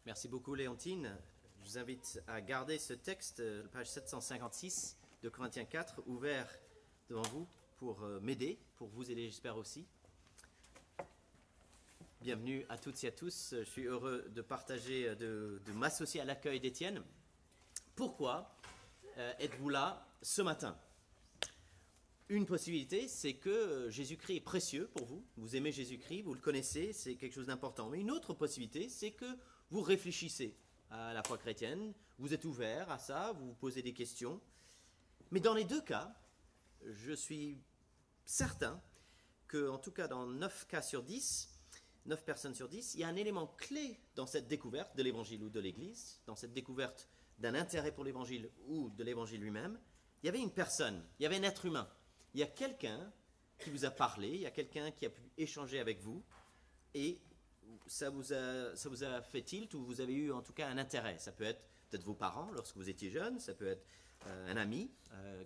Merci beaucoup, Léontine. Je vous invite à garder ce texte, page 756 de Corinthiens 4, ouvert devant vous pour m'aider, pour vous aider, j'espère aussi. Bienvenue à toutes et à tous. Je suis heureux de partager, de m'associer à l'accueil d'Étienne. Pourquoi êtes-vous là ce matin? Une possibilité, c'est que Jésus-Christ est précieux pour vous. Vous aimez Jésus-Christ, vous le connaissez, c'est quelque chose d'important. Mais une autre possibilité, c'est que vous réfléchissez à la foi chrétienne, vous êtes ouvert à ça, vous vous posez des questions. Mais dans les deux cas, je suis certain que, en tout cas dans 9 cas sur 10, 9 personnes sur 10, il y a un élément clé dans cette découverte de l'Évangile ou de l'Église, dans cette découverte d'un intérêt pour l'Évangile ou de l'Évangile lui-même. Il y avait une personne, il y avait un être humain. Il y a quelqu'un qui vous a parlé, il y a quelqu'un qui a pu échanger avec vous, et ça vous a fait tilt, ou vous avez eu en tout cas un intérêt. Ça peut être peut-être vos parents lorsque vous étiez jeune, ça peut être un ami.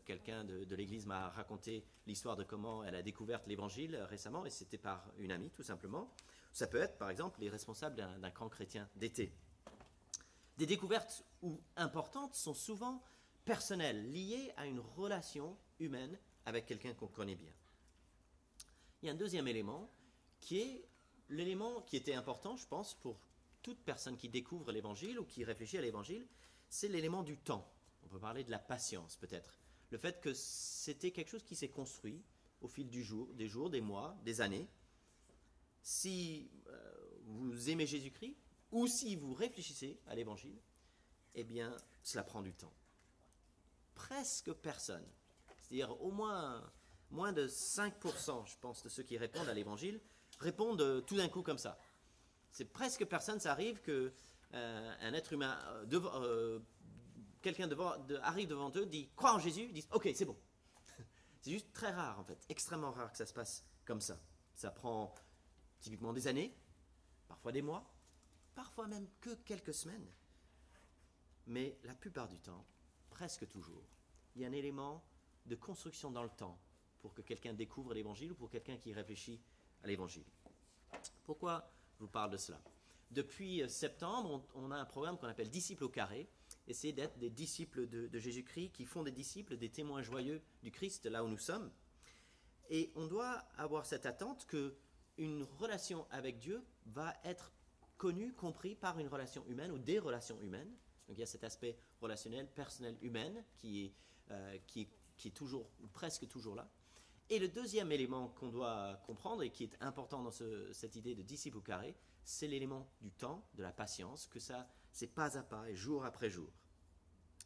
Quelqu'un de l'Église m'a raconté l'histoire de comment elle a découvert l'Évangile récemment, et c'était par une amie tout simplement. Ça peut être par exemple les responsables d'un camp chrétien d'été. Des découvertes importantes sont souvent personnelles, liées à une relation humaine avec quelqu'un qu'on connaît bien. Il y a un deuxième élément qui est l'élément qui était important, je pense, pour toute personne qui découvre l'Évangile ou qui réfléchit à l'Évangile, c'est l'élément du temps. On peut parler de la patience peut-être. Le fait que c'était quelque chose qui s'est construit au fil des jours, des mois, des années. Si vous aimez Jésus-Christ ou si vous réfléchissez à l'Évangile, eh bien, cela prend du temps. Presque personne, c'est-à-dire au moins de 5%, je pense, de ceux qui répondent à l'Évangile, répondent tout d'un coup comme ça. C'est presque personne, ça arrive que un être humain, quelqu'un arrive devant eux, dit « crois en Jésus », dit « ok, c'est bon ». C'est juste très rare en fait, extrêmement rare que ça se passe comme ça. Ça prend typiquement des années, parfois des mois, parfois même que quelques semaines. Mais la plupart du temps, presque toujours, il y a un élément de construction dans le temps pour que quelqu'un découvre l'Évangile ou pour quelqu'un qui réfléchit à l'Évangile. Pourquoi je vous parle de cela? Depuis septembre, on a un programme qu'on appelle Disciples au carré, essayer d'être des disciples de Jésus-Christ, qui font des disciples, des témoins joyeux du Christ là où nous sommes. Et on doit avoir cette attente qu'une relation avec Dieu va être connue, comprise par une relation humaine ou des relations humaines. Donc il y a cet aspect relationnel, personnel, humain qui est toujours, ou presque toujours là. Et le deuxième élément qu'on doit comprendre et qui est important dans cette idée de disciple au carré, c'est l'élément du temps, de la patience, que ça, c'est pas à pas et jour après jour.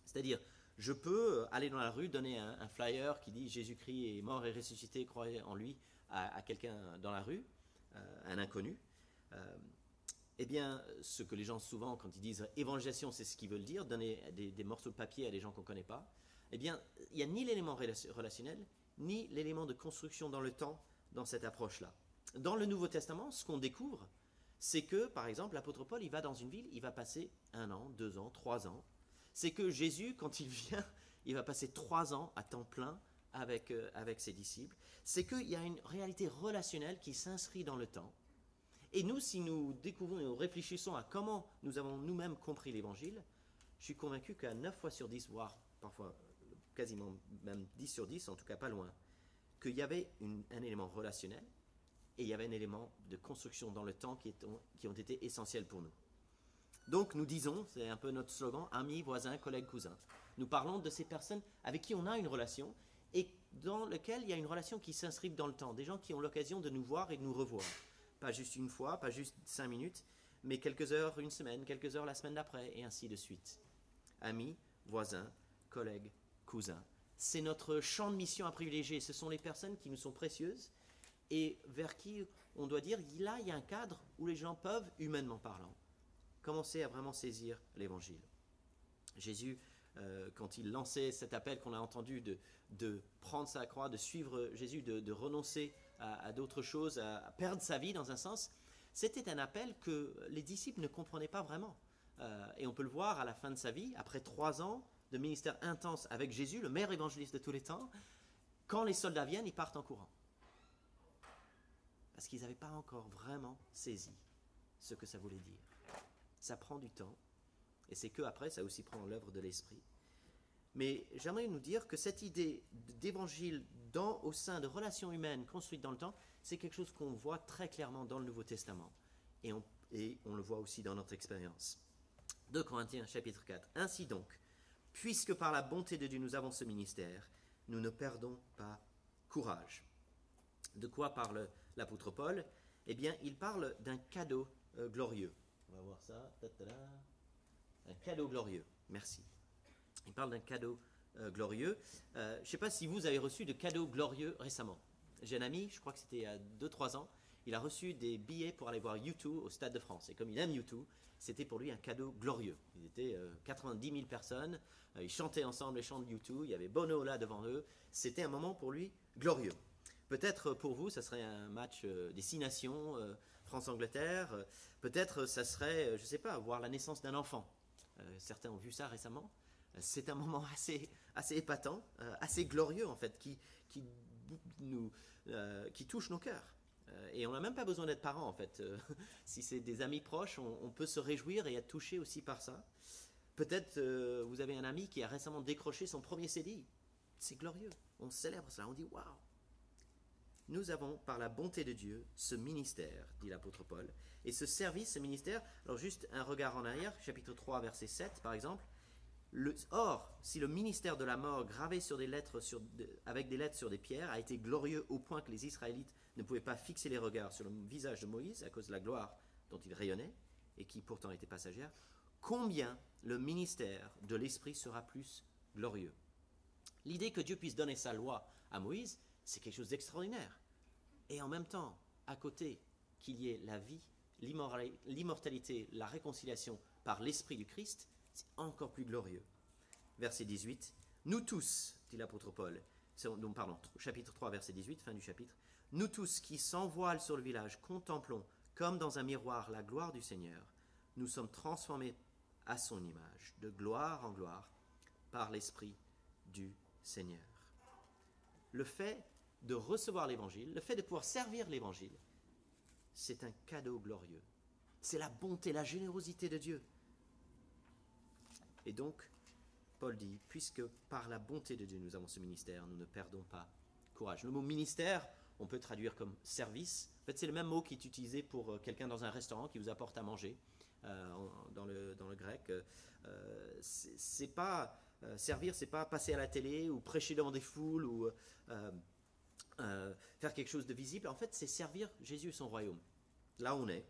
C'est-à-dire, je peux aller dans la rue, donner un flyer qui dit Jésus-Christ est mort et ressuscité, croyez en lui, à quelqu'un dans la rue, un inconnu. Eh bien, ce que les gens souvent, quand ils disent évangélisation, c'est ce qu'ils veulent dire, donner des morceaux de papier à des gens qu'on ne connaît pas. Eh bien, il n'y a ni l'élément relationnel, ni l'élément de construction dans le temps, dans cette approche-là. Dans le Nouveau Testament, ce qu'on découvre, c'est que, par exemple, l'apôtre Paul, il va dans une ville, il va passer 1 an, 2 ans, 3 ans. C'est que Jésus, quand il vient, il va passer 3 ans à temps plein avec ses disciples. C'est qu'il y a une réalité relationnelle qui s'inscrit dans le temps. Et nous, si nous découvrons et nous réfléchissons à comment nous avons nous-mêmes compris l'Évangile, je suis convaincu qu'à 9 fois sur 10, voire parfois quasiment même 10 sur 10, en tout cas pas loin, qu'il y avait un élément relationnel et il y avait un élément de construction dans le temps qui ont été essentiels pour nous. Donc nous disons, c'est un peu notre slogan, amis, voisins, collègues, cousins. Nous parlons de ces personnes avec qui on a une relation et dans lesquelles il y a une relation qui s'inscrit dans le temps, des gens qui ont l'occasion de nous voir et de nous revoir. Pas juste une fois, pas juste 5 minutes, mais quelques heures, une semaine, quelques heures la semaine d'après, et ainsi de suite. Amis, voisins, collègues, cousins. C'est notre champ de mission à privilégier. Ce sont les personnes qui nous sont précieuses et vers qui on doit dire, là, il y a un cadre où les gens peuvent, humainement parlant, commencer à vraiment saisir l'Évangile. Jésus, quand il lançait cet appel qu'on a entendu de prendre sa croix, de suivre Jésus, de renoncer à d'autres choses, à perdre sa vie dans un sens, c'était un appel que les disciples ne comprenaient pas vraiment. Et on peut le voir à la fin de sa vie, après 3 ans de ministère intense avec Jésus, le meilleur évangéliste de tous les temps, quand les soldats viennent, ils partent en courant. Parce qu'ils n'avaient pas encore vraiment saisi ce que ça voulait dire. Ça prend du temps. Et c'est qu'après, ça aussi prend l'œuvre de l'Esprit. Mais j'aimerais nous dire que cette idée d'évangile au sein de relations humaines construites dans le temps, c'est quelque chose qu'on voit très clairement dans le Nouveau Testament. Et on le voit aussi dans notre expérience. 2 Corinthiens chapitre 4. Ainsi donc, puisque par la bonté de Dieu nous avons ce ministère, nous ne perdons pas courage. De quoi parle l'apôtre Paul? Eh bien, il parle d'un cadeau glorieux. On va voir ça. Un cadeau glorieux. Merci. Il parle d'un cadeau glorieux. Je ne sais pas si vous avez reçu de cadeaux glorieux récemment. J'ai un ami, je crois que c'était il y a 2-3 ans, il a reçu des billets pour aller voir U2 au Stade de France. Et comme il aime U2, c'était pour lui un cadeau glorieux. Ils étaient 90 000 personnes, ils chantaient ensemble les chants de U2, il y avait Bono là devant eux. C'était un moment pour lui glorieux. Peut-être pour vous, ça serait un match des 6 nations, France-Angleterre. Peut-être ça serait, je ne sais pas, voir la naissance d'un enfant. Certains ont vu ça récemment. C'est un moment assez épatant, assez glorieux en fait, qui touche nos cœurs. Et on n'a même pas besoin d'être parents en fait. Si c'est des amis proches, on peut se réjouir et être touché aussi par ça. Peut-être vous avez un ami qui a récemment décroché son premier CDI. C'est glorieux. On célèbre ça, on dit waouh. Nous avons, par la bonté de Dieu, ce ministère, dit l'apôtre Paul. Et ce service, ce ministère, alors juste un regard en arrière, chapitre 3, verset 7 par exemple. Or, si le ministère de la mort gravé sur des lettres avec des lettres sur des pierres a été glorieux au point que les Israélites ne pouvaient pas fixer les regards sur le visage de Moïse à cause de la gloire dont il rayonnait et qui pourtant était passagère, combien le ministère de l'Esprit sera plus glorieux. L'idée que Dieu puisse donner sa loi à Moïse, c'est quelque chose d'extraordinaire. Et en même temps, à côté, qu'il y ait la vie, l'immortalité, la réconciliation par l'Esprit du Christ, c'est encore plus glorieux. Verset 18. Nous tous, dit l'apôtre Paul, chapitre 3, verset 18, fin du chapitre. Nous tous qui sans voile sur le village contemplons comme dans un miroir la gloire du Seigneur, nous sommes transformés à son image, de gloire en gloire, par l'Esprit du Seigneur. Le fait de recevoir l'Évangile, le fait de pouvoir servir l'Évangile, c'est un cadeau glorieux. C'est la bonté, la générosité de Dieu. Et donc, Paul dit, puisque par la bonté de Dieu nous avons ce ministère, nous ne perdons pas courage. Le mot ministère, on peut traduire comme service. En fait, c'est le même mot qui est utilisé pour quelqu'un dans un restaurant qui vous apporte à manger. Dans le grec, c'est pas servir, c'est pas passer à la télé ou prêcher devant des foules ou faire quelque chose de visible. En fait, c'est servir Jésus et son royaume. Là où on est,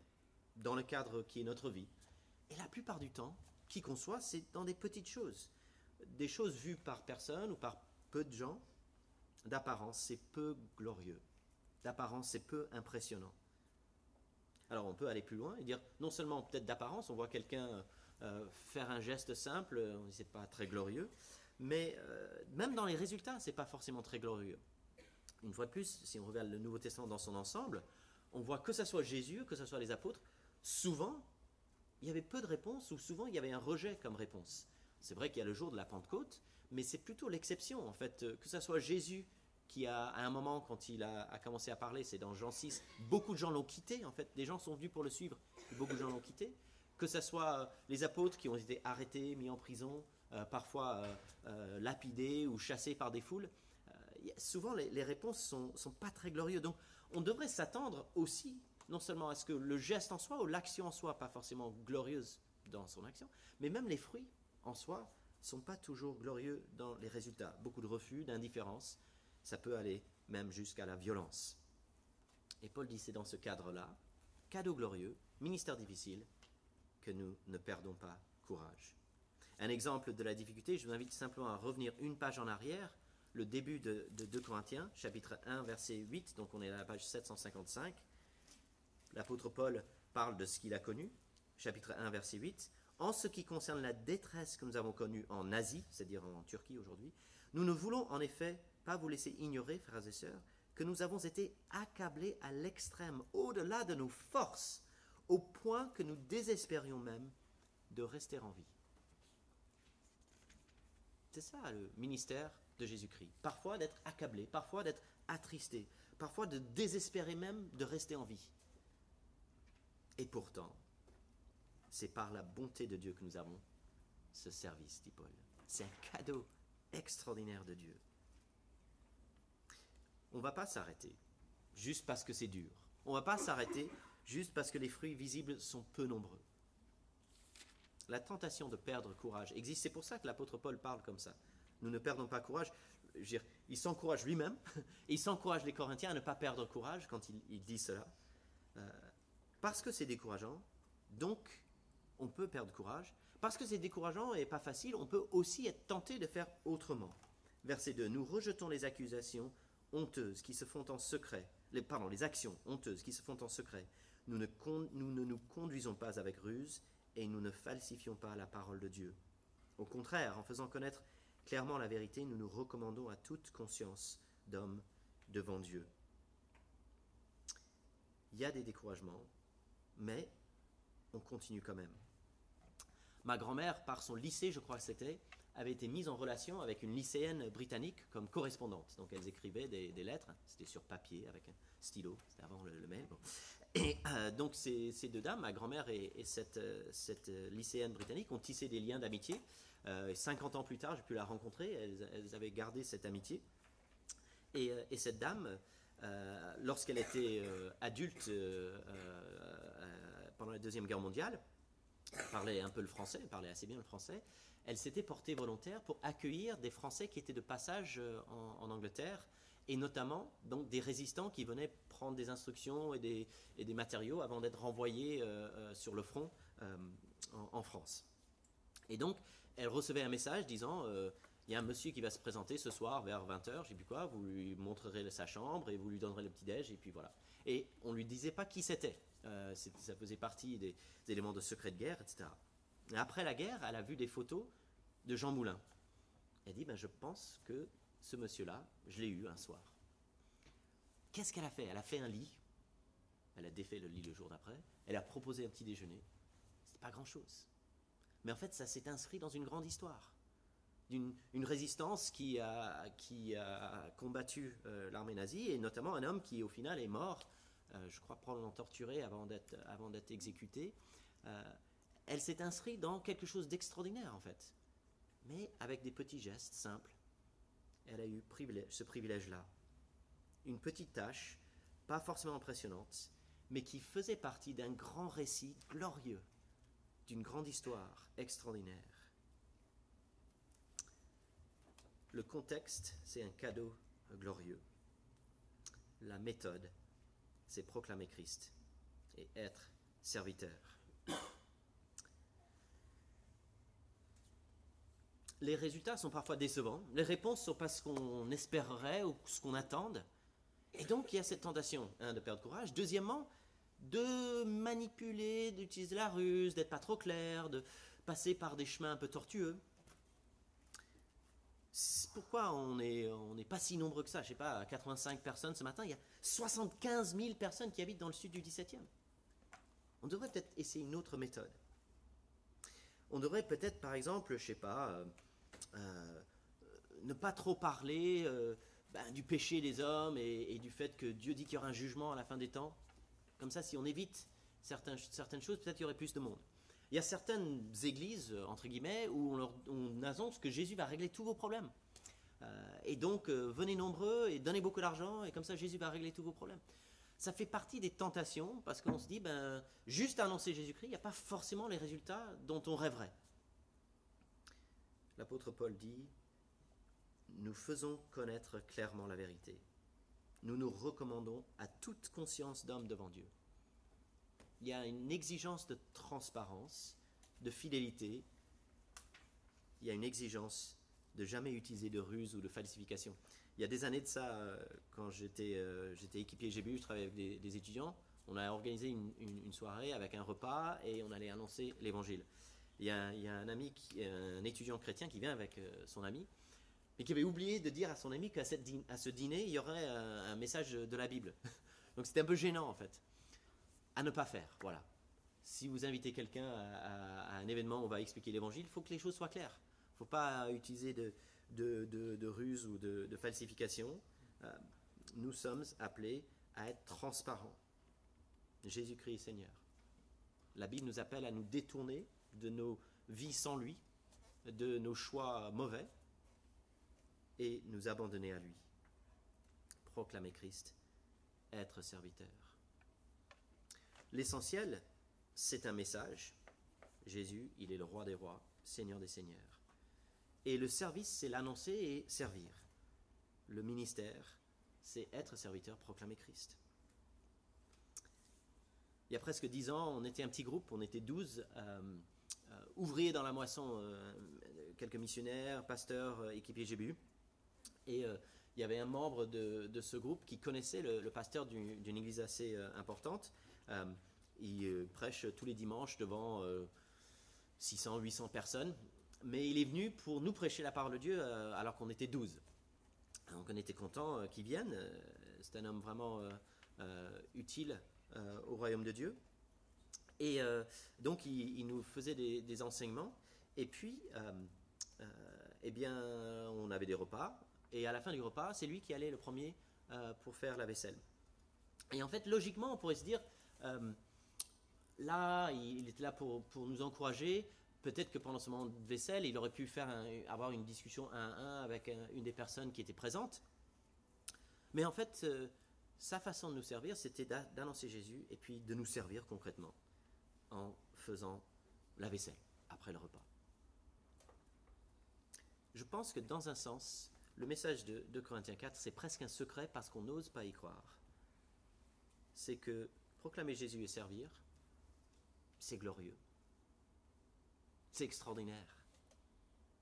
dans le cadre qui est notre vie. Et la plupart du temps, qui qu'on soit, c'est dans des petites choses. Des choses vues par personne ou par peu de gens. D'apparence, c'est peu glorieux. D'apparence, c'est peu impressionnant. Alors on peut aller plus loin et dire, non seulement peut-être d'apparence, on voit quelqu'un faire un geste simple, c'est pas très glorieux, mais même dans les résultats, c'est pas forcément très glorieux. Une fois de plus, si on regarde le Nouveau Testament dans son ensemble, on voit que ce soit Jésus, que ce soit les apôtres, souvent, il y avait peu de réponses ou souvent il y avait un rejet comme réponse. C'est vrai qu'il y a le jour de la Pentecôte, mais c'est plutôt l'exception en fait, que ce soit Jésus qui à un moment, quand il a commencé à parler, c'est dans Jean 6, beaucoup de gens l'ont quitté, en fait, des gens sont venus pour le suivre, et beaucoup de gens l'ont quitté, que ce soit les apôtres qui ont été arrêtés, mis en prison, parfois lapidés ou chassés par des foules, souvent les réponses sont pas très glorieuses. Donc on devrait s'attendre aussi, non seulement à ce que le geste en soi ou l'action en soi, pas forcément glorieuse dans son action, mais même les fruits en soi sont pas toujours glorieux dans les résultats. Beaucoup de refus, d'indifférence, ça peut aller même jusqu'à la violence. Et Paul dit, c'est dans ce cadre-là, cadeau glorieux, ministère difficile, que nous ne perdons pas courage. Un exemple de la difficulté, je vous invite simplement à revenir une page en arrière, le début de 2 Corinthiens, chapitre 1, verset 8, donc on est à la page 755. L'apôtre Paul parle de ce qu'il a connu, chapitre 1, verset 8. En ce qui concerne la détresse que nous avons connue en Asie, c'est-à-dire en Turquie aujourd'hui, nous ne voulons en effet pas vous laisser ignorer, frères et sœurs, que nous avons été accablés à l'extrême, au-delà de nos forces, au point que nous désespérions même de rester en vie. C'est ça le ministère de Jésus-Christ. Parfois d'être accablé, parfois d'être attristé, parfois de désespérer même de rester en vie. Et pourtant, C'est par la bonté de Dieu que nous avons ce service, dit Paul. C'est un cadeau extraordinaire de Dieu. On ne va pas s'arrêter juste parce que c'est dur. On ne va pas s'arrêter juste parce que les fruits visibles sont peu nombreux. La tentation de perdre courage existe. C'est pour ça que l'apôtre Paul parle comme ça. Nous ne perdons pas courage. Je veux dire, il s'encourage lui-même et il s'encourage les Corinthiens à ne pas perdre courage quand il dit cela. Parce que c'est décourageant, donc on peut perdre courage. Parce que c'est décourageant et pas facile, on peut aussi être tenté de faire autrement. Verset 2. Nous rejetons les accusations honteuses qui se font en secret. Les actions honteuses qui se font en secret. Nous ne nous conduisons pas avec ruse et nous ne falsifions pas la parole de Dieu. Au contraire, en faisant connaître clairement la vérité, nous nous recommandons à toute conscience d'homme devant Dieu. Il y a des découragements, mais on continue quand même. Ma grand-mère, par son lycée, je crois que c'était, avait été mise en relation avec une lycéenne britannique comme correspondante. Donc elles écrivaient des lettres, c'était sur papier avec un stylo, c'était avant le mail. Bon. Et donc ces deux dames, ma grand-mère et cette lycéenne britannique, ont tissé des liens d'amitié. 50 ans plus tard, j'ai pu la rencontrer, elles avaient gardé cette amitié. Et cette dame, lorsqu'elle était adulte pendant la Deuxième Guerre mondiale, elle parlait un peu le français, elle parlait assez bien le français, elle s'était portée volontaire pour accueillir des Français qui étaient de passage en Angleterre, et notamment donc, des résistants qui venaient prendre des instructions et des matériaux avant d'être renvoyés sur le front en France. Et donc, elle recevait un message disant il y a un monsieur qui va se présenter ce soir vers 20h, je ne sais plus quoi, vous lui montrerez sa chambre et vous lui donnerez le petit-déj, et puis voilà. Et on ne lui disait pas qui c'était. Ça faisait partie des éléments de secret de guerre, etc. Et après la guerre, elle a vu des photos de Jean Moulin. Elle dit, je pense que ce monsieur-là, je l'ai eu un soir. Qu'est-ce qu'elle a fait? Elle a fait un lit. Elle a défait le lit le jour d'après. Elle a proposé un petit déjeuner. C'était pas grand-chose. Mais en fait, ça s'est inscrit dans une grande histoire. Une résistance qui a combattu l'armée nazie, et notamment un homme qui, au final, est mort, je crois probablement torturé avant d'être exécuté. Elle s'est inscrite dans quelque chose d'extraordinaire, en fait. Mais avec des petits gestes simples, elle a eu ce privilège-là. Une petite tâche, pas forcément impressionnante, mais qui faisait partie d'un grand récit glorieux, d'une grande histoire extraordinaire. Le contexte, c'est un cadeau glorieux. La méthode, c'est proclamer Christ et être serviteur. Les résultats sont parfois décevants. Les réponses sont pas ce qu'on espérerait ou ce qu'on attend. Et donc, il y a cette tentation, de perdre courage. Deuxièmement, de manipuler, d'utiliser la ruse, d'être pas trop clair, de passer par des chemins un peu tortueux. Pourquoi on n'est pas si nombreux que ça? Je sais pas, 85 personnes ce matin, il y a 75 000 personnes qui habitent dans le sud du 17e. On devrait peut-être essayer une autre méthode. On devrait peut-être, par exemple, je sais pas, ne pas trop parler du péché des hommes et du fait que Dieu dit qu'il y aura un jugement à la fin des temps. Comme ça, si on évite certaines choses, peut-être qu'il y aurait plus de monde. Il y a certaines églises, entre guillemets, où on annonce que Jésus va régler tous vos problèmes. Et donc, venez nombreux et donnez beaucoup d'argent, et comme ça, Jésus va régler tous vos problèmes. Ça fait partie des tentations, parce qu'on se dit, juste annoncer Jésus-Christ, il n'y a pas forcément les résultats dont on rêverait. L'apôtre Paul dit, nous faisons connaître clairement la vérité. Nous nous recommandons à toute conscience d'homme devant Dieu. Il y a une exigence de transparence, de fidélité. Il y a une exigence de jamais utiliser de ruse ou de falsification. Il y a des années de ça, quand j'étais équipier GBU, je travaillais avec des étudiants. On a organisé une soirée avec un repas et on allait annoncer l'évangile. Il y a un étudiant chrétien qui vient avec son ami, mais qui avait oublié de dire à son ami qu'à ce dîner, il y aurait un message de la Bible. Donc c'était un peu gênant en fait. À ne pas faire, voilà. Si vous invitez quelqu'un à un événement où on va expliquer l'évangile, il faut que les choses soient claires. Il ne faut pas utiliser de ruse ou de falsification. Nous sommes appelés à être transparents. Jésus-Christ est Seigneur. La Bible nous appelle à nous détourner de nos vies sans lui, de nos choix mauvais, et nous abandonner à lui. Proclamer Christ, être serviteur. L'essentiel, c'est un message. Jésus, il est le roi des rois, Seigneur des seigneurs. Et le service, c'est l'annoncer et servir. Le ministère, c'est être serviteur, proclamer Christ. Il y a presque 10 ans, on était un petit groupe, on était 12 ouvriers dans la moisson, quelques missionnaires, pasteurs, équipiers GBU. Et il y avait un membre de ce groupe qui connaissait le pasteur d'une église assez importante. Il prêche tous les dimanches devant 600, 800 personnes. Mais il est venu pour nous prêcher la parole de Dieu alors qu'on était 12. Donc on était content qu'il vienne. C'est un homme vraiment utile au royaume de Dieu. Et donc il nous faisait des enseignements. Et puis, eh bien, on avait des repas. Et à la fin du repas, c'est lui qui allait le premier pour faire la vaisselle. Et en fait, logiquement, on pourrait se dire, là, il était là pour nous encourager. Peut-être que pendant ce moment de vaisselle, il aurait pu avoir une discussion 1 à 1 avec une des personnes qui était présente. Mais en fait, sa façon de nous servir, c'était d'annoncer Jésus et puis de nous servir concrètement en faisant la vaisselle après le repas. Je pense que dans un sens, le message de 2 Corinthiens 4, c'est presque un secret parce qu'on n'ose pas y croire. C'est que proclamer Jésus et servir, c'est glorieux. C'est extraordinaire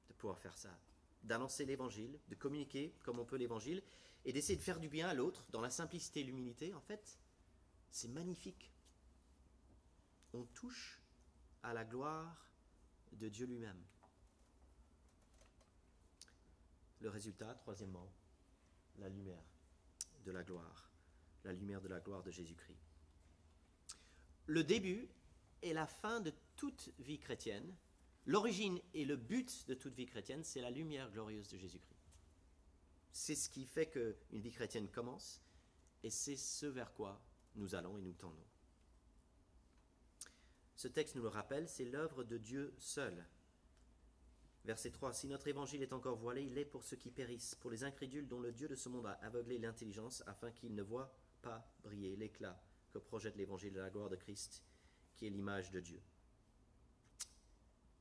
de pouvoir faire ça, d'annoncer l'évangile, de communiquer comme on peut l'évangile et d'essayer de faire du bien à l'autre dans la simplicité et l'humilité. En fait, c'est magnifique. On touche à la gloire de Dieu lui-même. Le résultat, troisièmement, la lumière de la gloire de Jésus-Christ. Le début et la fin de toute vie chrétienne, l'origine et le but de toute vie chrétienne, c'est la lumière glorieuse de Jésus-Christ. C'est ce qui fait qu'une vie chrétienne commence, et c'est ce vers quoi nous allons et nous tendons. Ce texte nous le rappelle, c'est l'œuvre de Dieu seul. Verset 3, « Si notre évangile est encore voilé, il est pour ceux qui périssent, pour les incrédules dont le Dieu de ce monde a aveuglé l'intelligence, afin qu'ils ne voient pas briller l'éclat que projette l'évangile de la gloire de Christ, qui est l'image de Dieu. »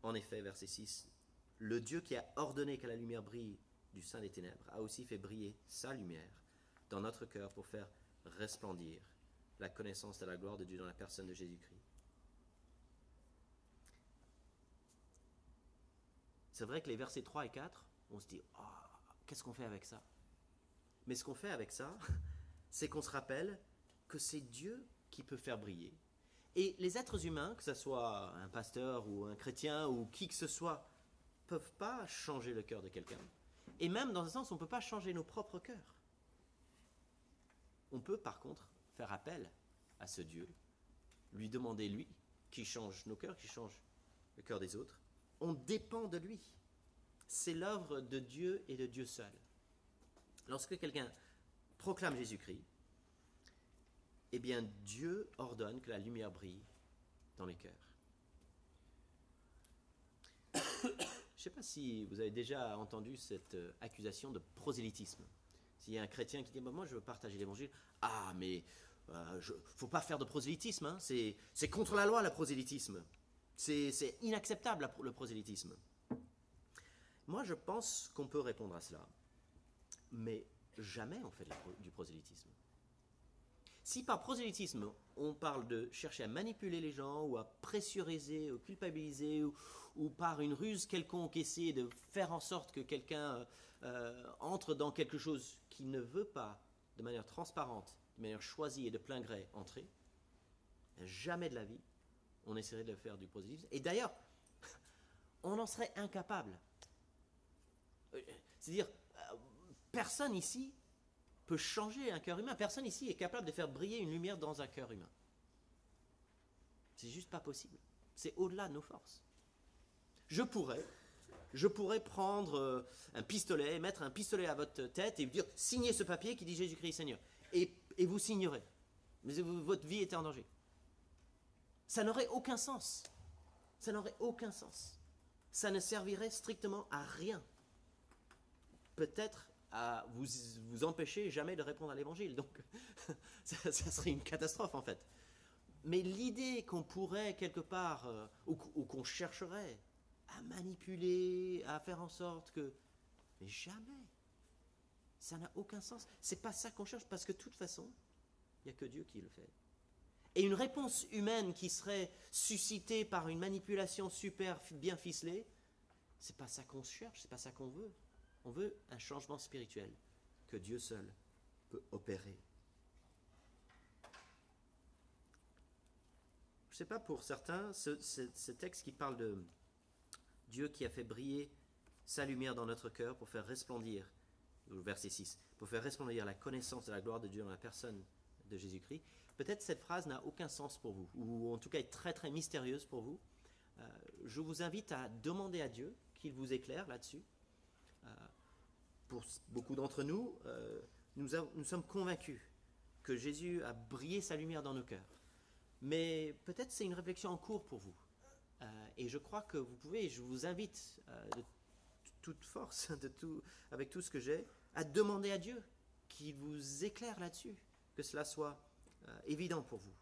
En effet, verset 6, « Le Dieu qui a ordonné que la lumière brille du sein des ténèbres a aussi fait briller sa lumière dans notre cœur pour faire resplendir la connaissance de la gloire de Dieu dans la personne de Jésus-Christ. » C'est vrai que les versets 3 et 4, on se dit « Oh, qu'est-ce qu'on fait avec ça ?» Mais ce qu'on fait avec ça, c'est qu'on se rappelle que c'est Dieu qui peut faire briller. Et les êtres humains, que ce soit un pasteur ou un chrétien ou qui que ce soit, ne peuvent pas changer le cœur de quelqu'un. Et même, dans un sens, on ne peut pas changer nos propres cœurs. On peut, par contre, faire appel à ce Dieu, lui demander, lui, qui change nos cœurs, qui change le cœur des autres. On dépend de lui. C'est l'œuvre de Dieu et de Dieu seul. Lorsque quelqu'un proclame Jésus-Christ, eh bien, Dieu ordonne que la lumière brille dans les cœurs. Je ne sais pas si vous avez déjà entendu cette accusation de prosélytisme. S'il y a un chrétien qui dit bah, « moi je veux partager l'évangile », « Ah, mais il ne faut pas faire de prosélytisme, hein, c'est contre la loi le prosélytisme. C'est inacceptable le prosélytisme. » Moi je pense qu'on peut répondre à cela, mais jamais on fait du prosélytisme. Si par prosélytisme, on parle de chercher à manipuler les gens ou à pressuriser ou culpabiliser ou par une ruse quelconque essayer de faire en sorte que quelqu'un entre dans quelque chose qu'il ne veut pas de manière transparente, de manière choisie et de plein gré entrer, jamais de la vie on essaierait de faire du prosélytisme. Et d'ailleurs, on en serait incapable. C'est-à-dire, personne ici peut changer un cœur humain. Personne ici est capable de faire briller une lumière dans un cœur humain. C'est juste pas possible. C'est au-delà de nos forces. Je pourrais prendre un pistolet, mettre un pistolet à votre tête et vous dire « Signez ce papier qui dit Jésus-Christ Seigneur ». Et vous signerez. Mais votre vie était en danger. Ça n'aurait aucun sens. Ça n'aurait aucun sens. Ça ne servirait strictement à rien. Peut-être à vous empêcher jamais de répondre à l'évangile. Donc, ça serait une catastrophe en fait. Mais l'idée qu'on pourrait quelque part, ou qu'on chercherait à manipuler, à faire en sorte que... Mais jamais. Ça n'a aucun sens. C'est pas ça qu'on cherche, parce que de toute façon, il n'y a que Dieu qui le fait. Et une réponse humaine qui serait suscitée par une manipulation super bien ficelée, c'est pas ça qu'on cherche, c'est pas ça qu'on veut. On veut un changement spirituel que Dieu seul peut opérer. Je ne sais pas, pour certains, ce texte qui parle de Dieu qui a fait briller sa lumière dans notre cœur pour faire resplendir, verset 6, pour faire resplendir la connaissance de la gloire de Dieu dans la personne de Jésus-Christ, peut-être cette phrase n'a aucun sens pour vous, ou en tout cas est très très mystérieuse pour vous. Je vous invite à demander à Dieu qu'il vous éclaire là-dessus. Pour beaucoup d'entre nous, nous sommes convaincus que Jésus a brillé sa lumière dans nos cœurs. Mais peut-être c'est une réflexion en cours pour vous. Et je crois que vous pouvez, je vous invite de toute force, avec tout ce que j'ai, à demander à Dieu qu'il vous éclaire là-dessus, que cela soit évident pour vous.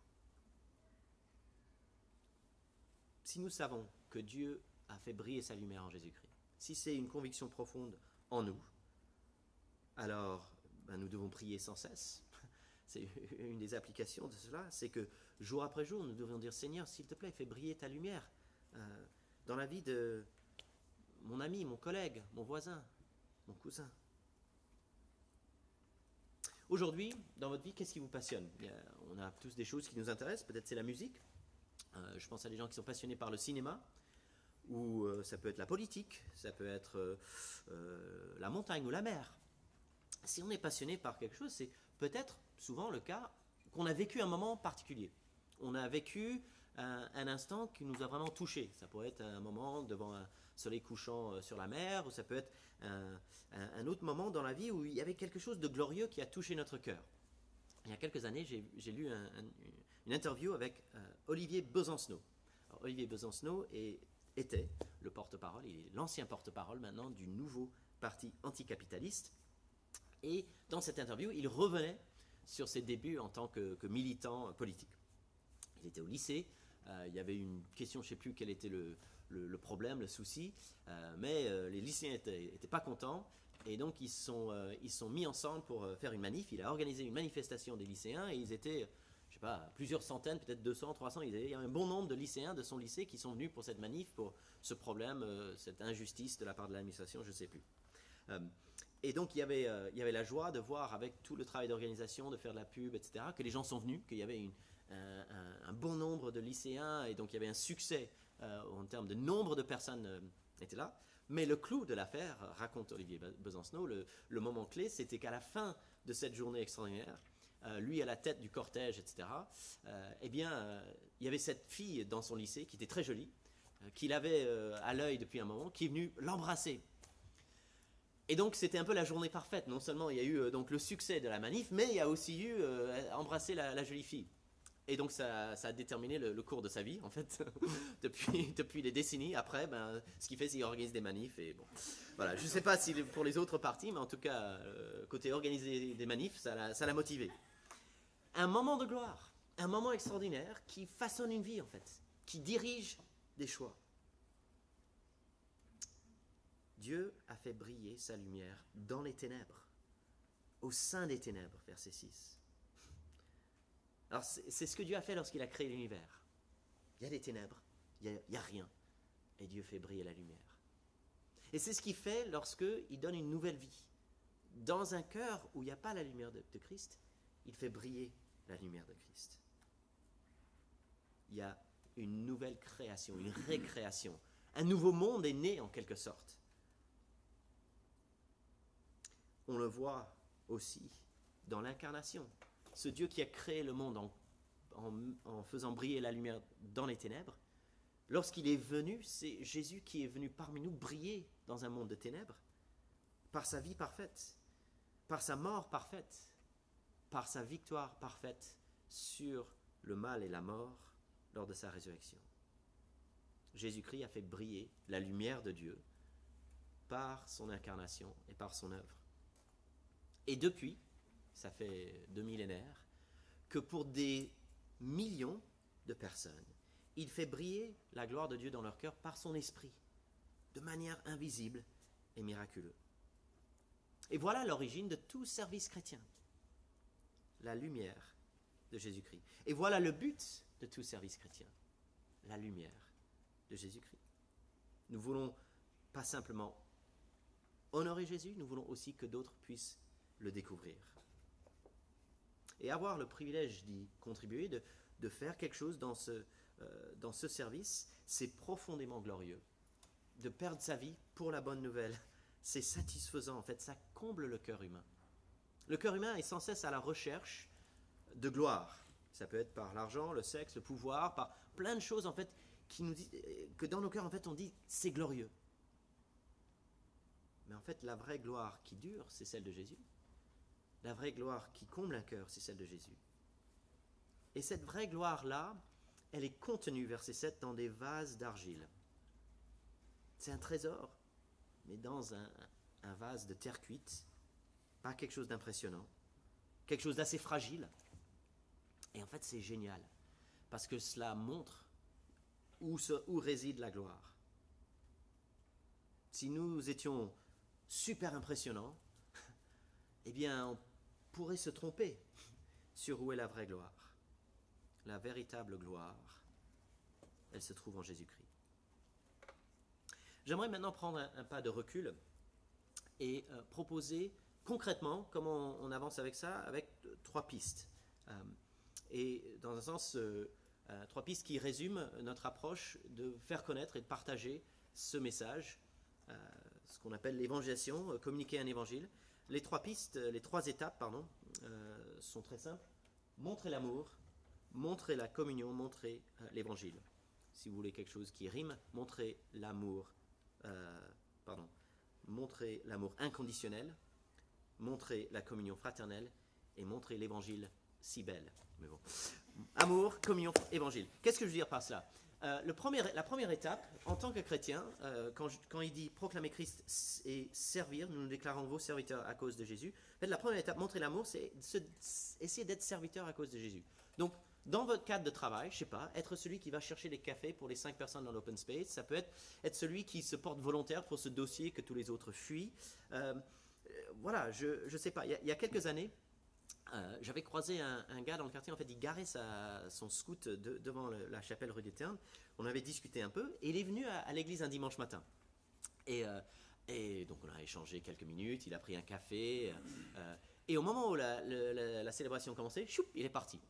Si nous savons que Dieu a fait briller sa lumière en Jésus-Christ, si c'est une conviction profonde en nous, alors nous devons prier sans cesse. C'est une des applications de cela, c'est que jour après jour, nous devons dire, Seigneur, s'il te plaît, fais briller ta lumière dans la vie de mon ami, mon collègue, mon voisin, mon cousin. Aujourd'hui, dans votre vie, qu'est-ce qui vous passionne? On a tous des choses qui nous intéressent, peut-être c'est la musique. Je pense à des gens qui sont passionnés par le cinéma, ou ça peut être la politique, ça peut être la montagne ou la mer. Si on est passionné par quelque chose, c'est peut-être souvent le cas qu'on a vécu un moment particulier. On a vécu un instant qui nous a vraiment touché. Ça pourrait être un moment devant un soleil couchant sur la mer, ou ça peut être un autre moment dans la vie où il y avait quelque chose de glorieux qui a touché notre cœur. Il y a quelques années, j'ai lu une interview avec Olivier Besancenot. Alors, Olivier Besancenot était le porte-parole, il est l'ancien porte-parole maintenant du nouveau parti anticapitaliste. Et dans cette interview, il revenait sur ses débuts en tant que militant politique. Il était au lycée, il y avait une question, je ne sais plus quel était le problème, le souci, mais les lycéens n'étaient pas contents, et donc ils sont mis ensemble pour faire une manif. Il a organisé une manifestation des lycéens, et ils étaient, je ne sais pas, plusieurs centaines, peut-être 200, 300, il y avait un bon nombre de lycéens de son lycée qui sont venus pour cette manif, pour ce problème, cette injustice de la part de l'administration, je ne sais plus. Et donc il y avait la joie de voir, avec tout le travail d'organisation, de faire de la pub, etc., que les gens sont venus, qu'il y avait un bon nombre de lycéens, et donc il y avait un succès en termes de nombre de personnes étaient là. Mais le clou de l'affaire, raconte Olivier Besancenot, le moment clé, c'était qu'à la fin de cette journée extraordinaire, lui à la tête du cortège, etc., il y avait cette fille dans son lycée qui était très jolie, qu'il avait à l'œil depuis un moment, qui est venue l'embrasser. Et donc c'était un peu la journée parfaite. Non seulement il y a eu donc le succès de la manif, mais il y a aussi eu embrasser la jolie fille. Et donc ça a déterminé le cours de sa vie, en fait, depuis des décennies. Après, ce qu'il fait, c'est qu'il organise des manifs. Et bon, voilà. Je ne sais pas si pour les autres partis, mais en tout cas, côté organiser des manifs, ça l'a motivé. Un moment de gloire, un moment extraordinaire qui façonne une vie, en fait, qui dirige des choix. Dieu a fait briller sa lumière dans les ténèbres, au sein des ténèbres, verset 6. Alors c'est ce que Dieu a fait lorsqu'il a créé l'univers. Il y a des ténèbres, il y a rien, et Dieu fait briller la lumière. Et c'est ce qu'il fait lorsqu'il donne une nouvelle vie. Dans un cœur où il n'y a pas la lumière de Christ, il fait briller la lumière de Christ. Il y a une nouvelle création, une récréation. Un nouveau monde est né en quelque sorte. On le voit aussi dans l'incarnation. Ce Dieu qui a créé le monde en faisant briller la lumière dans les ténèbres, lorsqu'il est venu, c'est Jésus qui est venu parmi nous briller dans un monde de ténèbres, par sa vie parfaite, par sa mort parfaite, par sa victoire parfaite sur le mal et la mort, lors de sa résurrection. Jésus-Christ a fait briller la lumière de Dieu par son incarnation et par son œuvre. Et depuis, ça fait 2 millénaires, que pour des millions de personnes, il fait briller la gloire de Dieu dans leur cœur par son esprit, de manière invisible et miraculeuse. Et voilà l'origine de tout service chrétien, la lumière de Jésus-Christ. Et voilà le but de tout service chrétien, la lumière de Jésus-Christ. Nous voulons pas simplement honorer Jésus, nous voulons aussi que d'autres puissent le découvrir. Et avoir le privilège d'y contribuer, de faire quelque chose dans ce service, c'est profondément glorieux. De perdre sa vie pour la bonne nouvelle, c'est satisfaisant en fait, ça comble le cœur humain. Le cœur humain est sans cesse à la recherche de gloire. Ça peut être par l'argent, le sexe, le pouvoir, par plein de choses en fait qui nous disent que dans nos cœurs en fait on dit c'est glorieux. Mais en fait la vraie gloire qui dure, c'est celle de Jésus. La vraie gloire qui comble un cœur, c'est celle de Jésus. Et cette vraie gloire-là, elle est contenue, verset 7, dans des vases d'argile. C'est un trésor, mais dans un vase de terre cuite, pas quelque chose d'impressionnant, quelque chose d'assez fragile. Et en fait, c'est génial, parce que cela montre où réside la gloire. Si nous étions super impressionnants, eh bien, on pourrait se tromper sur où est la vraie gloire. La véritable gloire, elle se trouve en Jésus-Christ. J'aimerais maintenant prendre un pas de recul et proposer concrètement comment on avance avec ça, avec 3 pistes. Et dans un sens, 3 pistes qui résument notre approche de faire connaître et de partager ce message, ce qu'on appelle l'évangélisation, communiquer un évangile. Les 3 étapes, sont très simples. Montrer l'amour, montrer la communion, montrer l'évangile. Si vous voulez quelque chose qui rime, montrer l'amour inconditionnel, montrer la communion fraternelle et montrer l'évangile si belle. Mais bon. Amour, communion, évangile. Qu'est-ce que je veux dire par cela ? La première étape, en tant que chrétien, quand il dit proclamer Christ et servir, nous nous déclarons vos serviteurs à cause de Jésus. En fait, la première étape, montrer l'amour, c'est essayer d'être serviteur à cause de Jésus. Donc, dans votre cadre de travail, je ne sais pas, être celui qui va chercher des cafés pour les 5 personnes dans l'open space, ça peut être celui qui se porte volontaire pour ce dossier que tous les autres fuient. Voilà, je ne sais pas. Il y a quelques années, j'avais croisé un gars dans le quartier, en fait, il garait son scoot devant la chapelle rue des Ternes. On avait discuté un peu, et il est venu à l'église un dimanche matin. Et donc, on a échangé quelques minutes, il a pris un café, et au moment où la célébration commençait, choup, il est parti.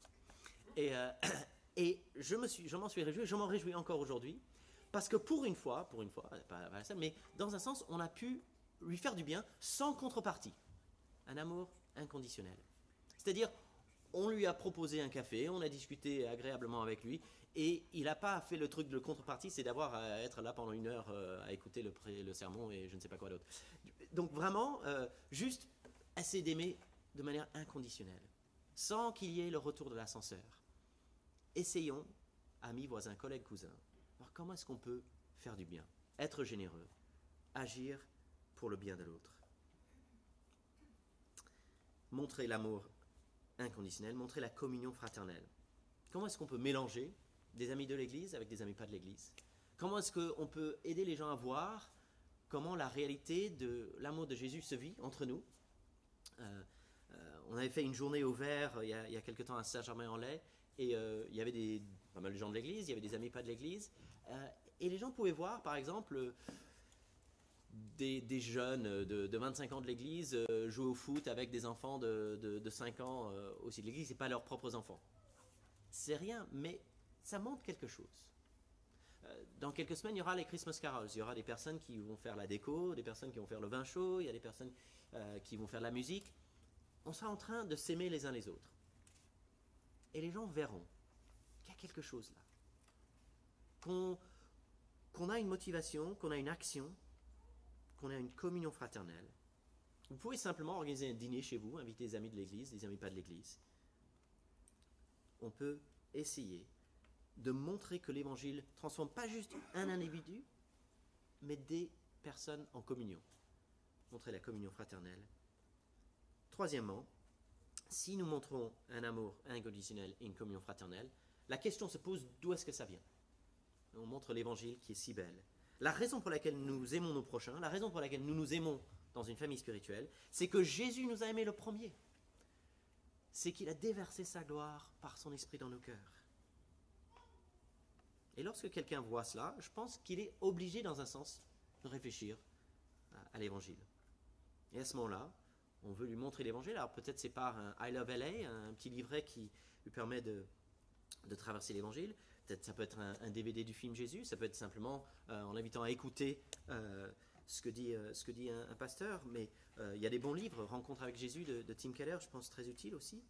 Et je m'en suis réjoui, je m'en réjouis encore aujourd'hui, parce que pour une fois, pas la seule, mais dans un sens, on a pu lui faire du bien sans contrepartie. Un amour inconditionnel. C'est-à-dire, on lui a proposé un café, on a discuté agréablement avec lui, et il n'a pas fait le truc de contrepartie, c'est d'avoir à être là pendant 1 heure à écouter le sermon et je ne sais pas quoi d'autre. Donc vraiment, juste essayer d'aimer de manière inconditionnelle, sans qu'il y ait le retour de l'ascenseur. Essayons, amis, voisins, collègues, cousins, voir comment est-ce qu'on peut faire du bien, être généreux, agir pour le bien de l'autre. Montrer l'amour inconditionnel, montrer la communion fraternelle. Comment est-ce qu'on peut mélanger des amis de l'Église avec des amis pas de l'Église ? Comment est-ce qu'on peut aider les gens à voir comment la réalité de l'amour de Jésus se vit entre nous ? On avait fait une journée au vert il y a quelque temps à Saint-Germain-en-Laye, et il y avait pas mal de gens de l'Église, il y avait des amis pas de l'Église, et les gens pouvaient voir, par exemple, des jeunes de 25 ans de l'Église jouer au foot avec des enfants de 5 ans aussi de l'Église, et pas leurs propres enfants. C'est rien, mais ça montre quelque chose. Dans quelques semaines, il y aura les Christmas Carols. Il y aura des personnes qui vont faire la déco, des personnes qui vont faire le vin chaud, il y a des personnes qui vont faire de la musique. On sera en train de s'aimer les uns les autres. Et les gens verront qu'il y a quelque chose là. Qu'on a une motivation, qu'on a une action, qu'on a une communion fraternelle. Vous pouvez simplement organiser un dîner chez vous, inviter des amis de l'Église, des amis pas de l'Église. On peut essayer de montrer que l'Évangile transforme pas juste un individu, mais des personnes en communion. Montrer la communion fraternelle. Troisièmement, si nous montrons un amour inconditionnel et une communion fraternelle, la question se pose d'où est-ce que ça vient. On montre l'Évangile qui est si belle. La raison pour laquelle nous aimons nos prochains, la raison pour laquelle nous nous aimons dans une famille spirituelle, c'est que Jésus nous a aimés le premier. C'est qu'il a déversé sa gloire par son esprit dans nos cœurs. Et lorsque quelqu'un voit cela, je pense qu'il est obligé, dans un sens, de réfléchir à l'Évangile. Et à ce moment-là, on veut lui montrer l'Évangile. Alors peut-être c'est par un I Love LA, un petit livret qui lui permet de traverser l'Évangile. Peut-être ça peut être un DVD du film Jésus. Ça peut être simplement en l'invitant à écouter ce que dit un pasteur. Mais il y a des bons livres, Rencontre avec Jésus de Tim Keller, je pense très utile aussi.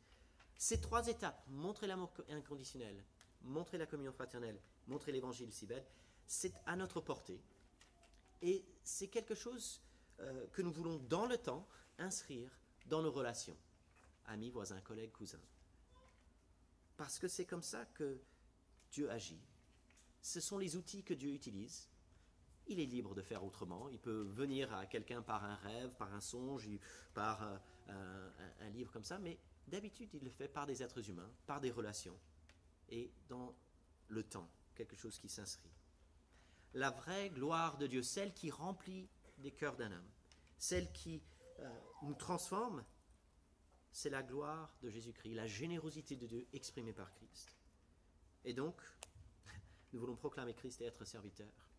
Ces trois étapes, montrer l'amour inconditionnel, montrer la communion fraternelle, montrer l'Évangile si belle, c'est à notre portée. Et c'est quelque chose que nous voulons dans le temps inscrire dans nos relations, amis, voisins, collègues, cousins. Parce que c'est comme ça que Dieu agit. Ce sont les outils que Dieu utilise. Il est libre de faire autrement. Il peut venir à quelqu'un par un rêve, par un songe, par un livre comme ça, mais d'habitude, il le fait par des êtres humains, par des relations, et dans le temps, quelque chose qui s'inscrit. La vraie gloire de Dieu, celle qui remplit les cœurs d'un homme, celle qui nous transforme, c'est la gloire de Jésus-Christ, la générosité de Dieu exprimée par Christ. Et donc, nous voulons proclamer Christ et être serviteurs.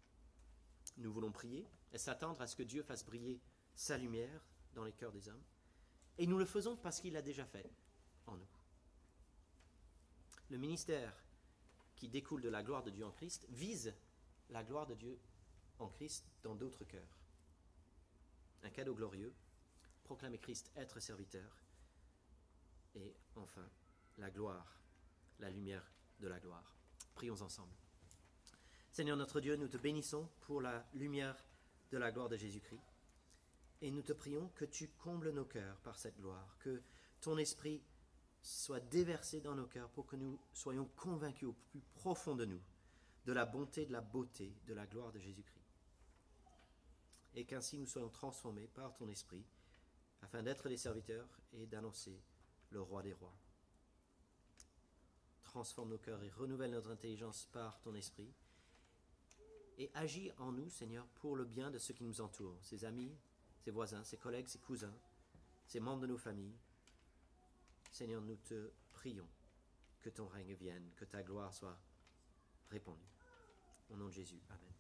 Nous voulons prier et s'attendre à ce que Dieu fasse briller sa lumière dans les cœurs des hommes. Et nous le faisons parce qu'il l'a déjà fait en nous. Le ministère qui découle de la gloire de Dieu en Christ vise la gloire de Dieu en Christ dans d'autres cœurs. Un cadeau glorieux, proclamer Christ, être serviteur. Et enfin, la gloire, la lumière de la gloire. Prions ensemble. Seigneur notre Dieu, nous te bénissons pour la lumière de la gloire de Jésus-Christ. Et nous te prions que tu combles nos cœurs par cette gloire, que ton esprit soit déversé dans nos cœurs pour que nous soyons convaincus au plus profond de nous de la bonté, de la beauté, de la gloire de Jésus-Christ. Et qu'ainsi nous soyons transformés par ton esprit afin d'être des serviteurs et d'annoncer le roi des rois. Transforme nos cœurs et renouvelle notre intelligence par ton esprit et agis en nous, Seigneur, pour le bien de ceux qui nous entourent, ses amis, ses voisins, ses collègues, ses cousins, ses membres de nos familles. Seigneur, nous te prions que ton règne vienne, que ta gloire soit répandue. Au nom de Jésus, amen.